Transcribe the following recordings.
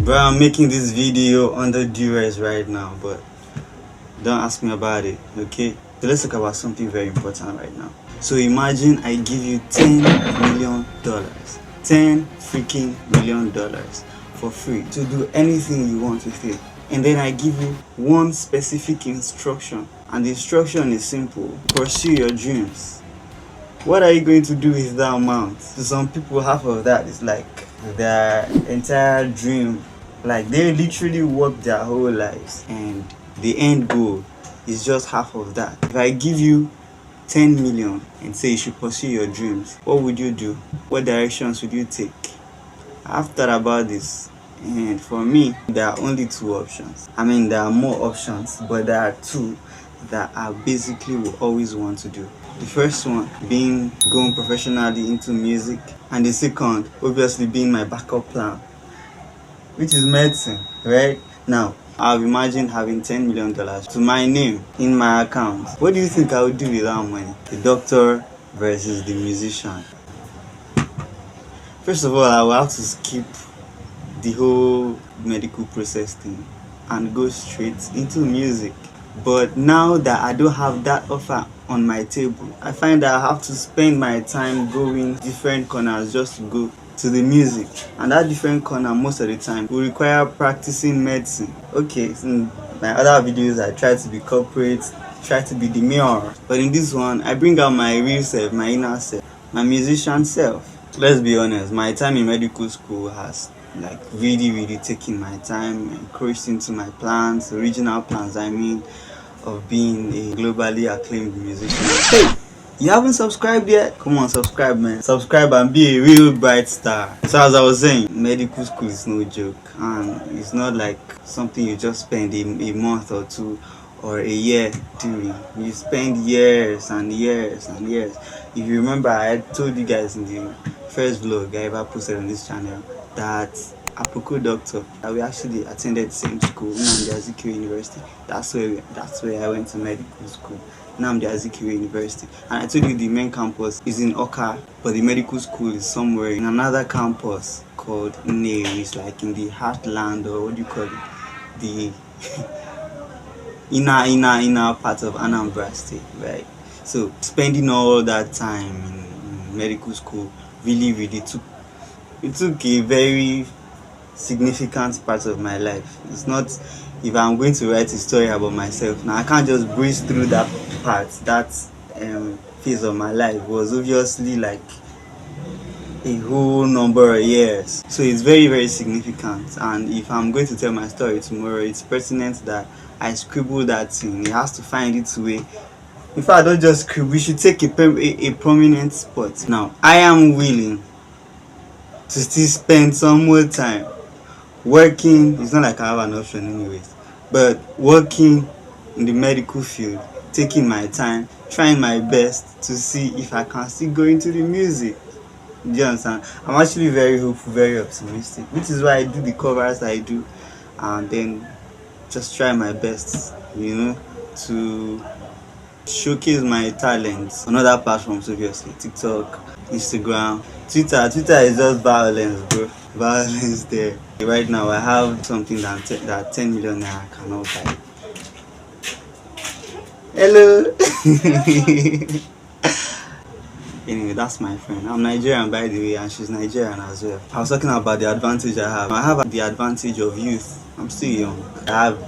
Bro, I'm making this video under duress right now, but don't ask me about it, okay? So let's talk about something very important right now. So imagine I give you $10 million, $10 freaking million for free to do anything you want with it. And then I give you one specific instruction, and the instruction is simple: pursue your dreams. What are you going to do with that amount? To some people, half of that is like their entire dream. Like they literally work their whole lives, and the end goal is just half of that. If I give you 10 million and say you should pursue your dreams, what would you do? What directions would you take? I've thought about this, and for me, there are only two options. I mean, there are more options, but there are two that I basically will always want to do. The first one being going professionally into music, and the second obviously being my backup plan, which is medicine. Right now, I've imagined having $10 million to my name in my account. What do you think I would do with that money? The doctor versus the musician. First of all, I will have to skip the whole medical process thing and go straight into music. But now that I don't have that offer on my table, I find that I have to spend my time going different corners just to go to the music, and that different corner most of the time will require practicing medicine. Okay, so in my other videos I try to be corporate, try to be demure, but in this one I bring out my real self, my inner self, my musician self. Let's be honest, my time in medical school has like really taken my time, encroached into my plans, original plans I mean, of being a globally acclaimed musician. Hey, you haven't subscribed yet? Come on, subscribe, man. Subscribe and be a real bright star. So as I was saying, medical school is no joke, and it's not like something you just spend a month or two or a year doing. You spend years and years and years. If you remember, I told you guys in the first vlog I ever posted on this channel that Apoko doctor that we actually attended the same school, Nnamdi Azikiwe University. That's where I went to medical school, Nnamdi Azikiwe University. And I told you the main campus is in Oka, but the medical school is somewhere in another campus called Nnewi. It's like in the heartland, or what do you call it? The inner part of Anambra State, right? So spending all that time in medical school really took a very significant part of my life. It's not, if I'm going to write a story about myself now, I can't just breeze through that part. That phase of my life was obviously like a whole number of years, so it's very significant. And if I'm going to tell my story tomorrow, it's pertinent that I scribble that thing. It has to find its way. In fact, don't just scribble, we should take a prominent spot. Now I am willing to still spend some more time working. It's not like I have an option anyways, but working in the medical field, taking my time, trying my best to see if I can still go into the music. Do you understand? I'm actually very hopeful, very optimistic, which is why I do the covers I do, and then just try my best, to showcase my talents on other platforms, obviously TikTok, Instagram, Twitter is just violence, bro. Violence there. Right now I have something that 10 million naira cannot buy. Hello. Anyway, that's my friend. I'm Nigerian, by the way, and she's Nigerian as well. I was talking about the advantage I have. I have the advantage of youth. I'm still young. I have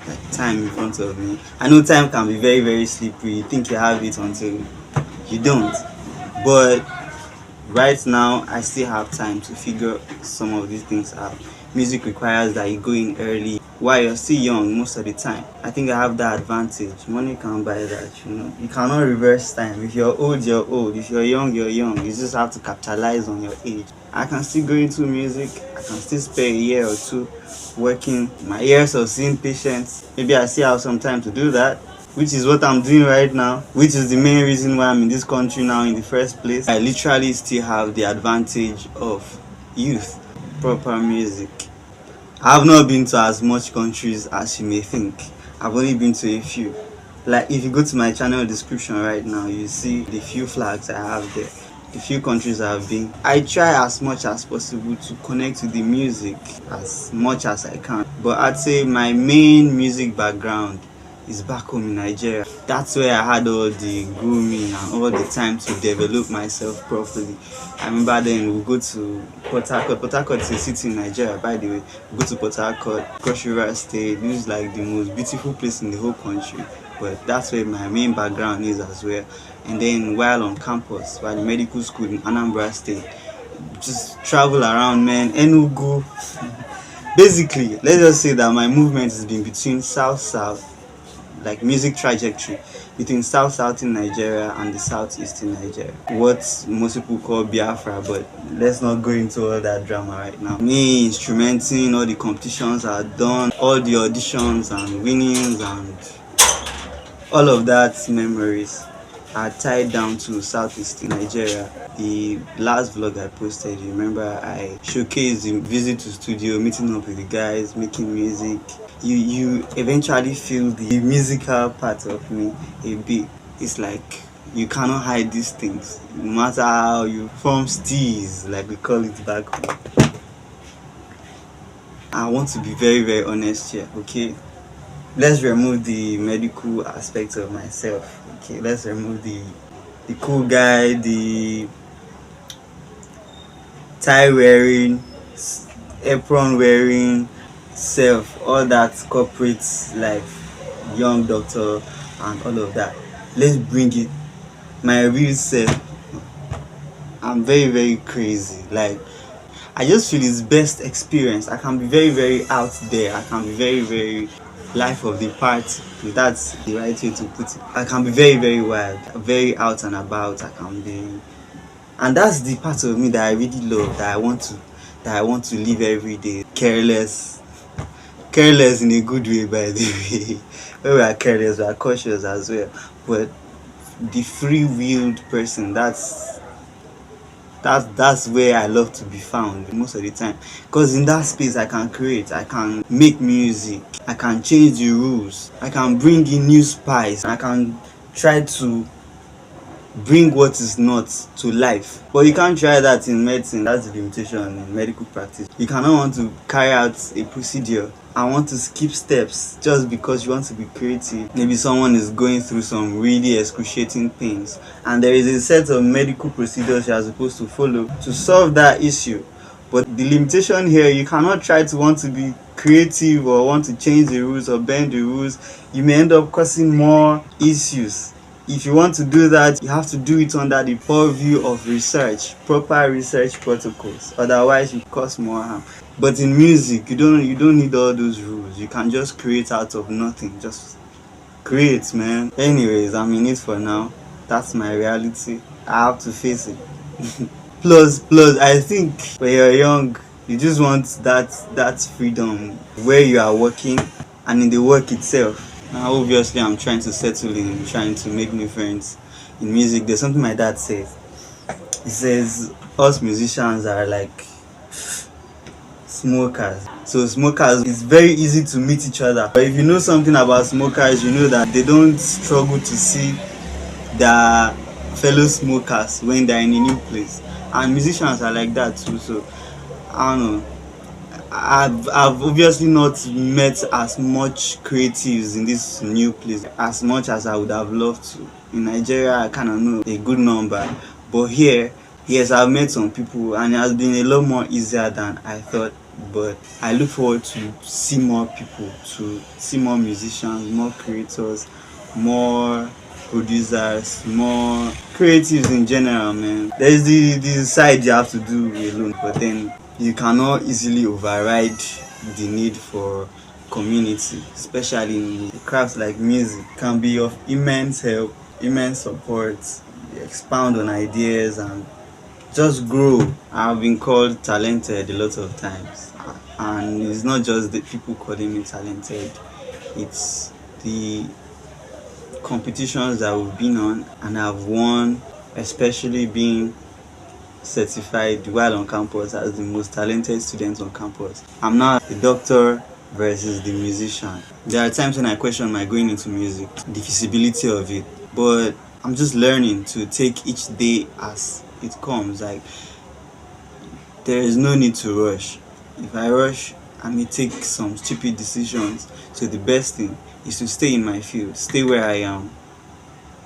like time in front of me. I know time can be very slippery. You think you have it until you don't. But right now, I still have time to figure some of these things out. Music requires that you go in early while you're still young most of the time. I think I have that advantage. Money can't buy that, You cannot reverse time. If you're old, you're old. If you're young, you're young. You just have to capitalize on your age. I can still go into music. I can still spare a year or two working. My years of seeing patients, maybe I still have some time to do that, which is what I'm doing right now, which is the main reason why I'm in this country now in the first place. I literally still have the advantage of youth, proper music. I have not been to as much countries as you may think. I've only been to a few. Like if you go to my channel description right now, you see the few flags I have there. the few countries I've been, I try as much as possible to connect with the music as much as I can. But I'd say my main music background is back home in Nigeria. That's where I had all the grooming and all the time to develop myself properly. I remember then we go to Port Harcourt. Port Harcourt is a city in Nigeria, by the way. We go to Port Harcourt, Cross River State, which is like the most beautiful place in the whole country. But that's where my main background is as well. And then while on campus, while in medical school in Anambra State, just travel around, man. Enugu. Basically, let's just say that my movement has been between south, like music trajectory, between south in Nigeria and the southeast in Nigeria. What most people call Biafra, but let's not go into all that drama right now. Me instrumenting, all the competitions are done, all the auditions and winnings and all of that memories are tied down to southeast Nigeria. The last vlog I posted, you remember I showcased the visit to studio, meeting up with the guys, making music. You eventually feel the musical part of me a bit. It's like you cannot hide these things, no matter how you form steez, like we call it back home. I want to be very honest here, okay? Let's remove the medical aspect of myself. Okay, let's remove the cool guy, the tie wearing, apron wearing self, all that corporate life, young doctor and all of that. Let's bring it my real self. I'm very crazy. Like, I just feel it's best experience. I can be very out there. I can be very life of the party. If that's the right way to put it. I can be very wild, very out and about. I can be, and that's the part of me that I really love. That I want to live every day. Careless in a good way, by the way. When we are careless, we are cautious as well. But the free-willed person, that's where I love to be found most of the time, because in that space I can create, I can make music, I can change the rules, I can bring in new spice, I can try to bring what is not to life. But you can't try that in medicine. That's the limitation in medical practice. You cannot want to carry out a procedure and want to skip steps just because you want to be creative. Maybe someone is going through some really excruciating pains and there is a set of medical procedures you are supposed to follow to solve that issue. But the limitation here, you cannot try to want to be creative or want to change the rules or bend the rules. You may end up causing more issues. If you want to do that, you have to do it under the purview of research, proper research protocols. Otherwise, you cause more harm. But in music, you don't need all those rules. You can just create out of nothing. Just create, man. Anyways, I'm in it for now. That's my reality. I have to face it. Plus, I think when you're young, you just want that freedom where you are working and in the work itself. Now, obviously, I'm trying to settle in, trying to make new friends in music. There's something my dad says. He says us musicians are like smokers. So smokers, it's very easy to meet each other. But if you know something about smokers, you know that they don't struggle to see their fellow smokers when they're in a new place. And musicians are like that too. So I don't know. I've obviously not met as much creatives in this new place as much as I would have loved to. In Nigeria, I kind of know a good number, but here, yes, I've met some people and it has been a lot more easier than I thought. But I look forward to see more people, to see more musicians, more creators, more producers, more creatives in general, man. There's the side you have to do alone, but then you cannot easily override the need for community, especially in crafts like music. It can be of immense help, immense support. You expound on ideas and just grow. I've been called talented a lot of times, and it's not just the people calling me talented, it's the competitions that we've been on and I've won, especially being certified while on campus as the most talented student on campus. I'm now the doctor versus the musician. There are times when I question my going into music, the feasibility of it, but I'm just learning to take each day as it comes. Like, there is no need to rush. If I rush, I may take some stupid decisions. So the best thing is to stay in my field, stay where I am.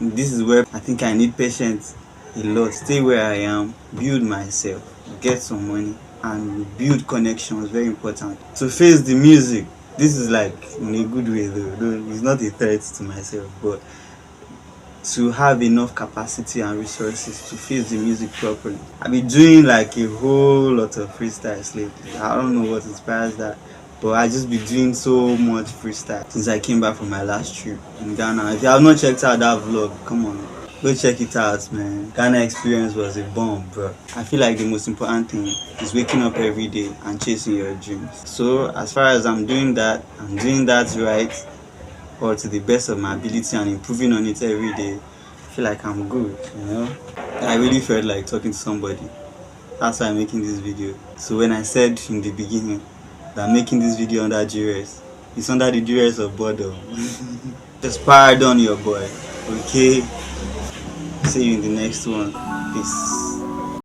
This is where I think I need patience a lot. Stay where I am, build myself, get some money, and build connections. Very important. To face the music, this is like in a good way though. It's not a threat to myself, but to have enough capacity and resources to face the music properly. I've been doing like a whole lot of freestyles lately. I don't know what inspires that, but I just been doing so much freestyle since I came back from my last trip in Ghana. If you have not checked out that vlog, come on, go check it out, man. Ghana experience was a bomb, bro. I feel like the most important thing is waking up every day and chasing your dreams. So as far as I'm doing that right, or to the best of my ability and improving on it every day, I feel like I'm good, you know. I really felt like talking to somebody. That's why I'm making this video. So when I said in the beginning that I'm making this video under duress, it's under the duress of boredom. Just power down your boy, okay? See you in the next one. Peace.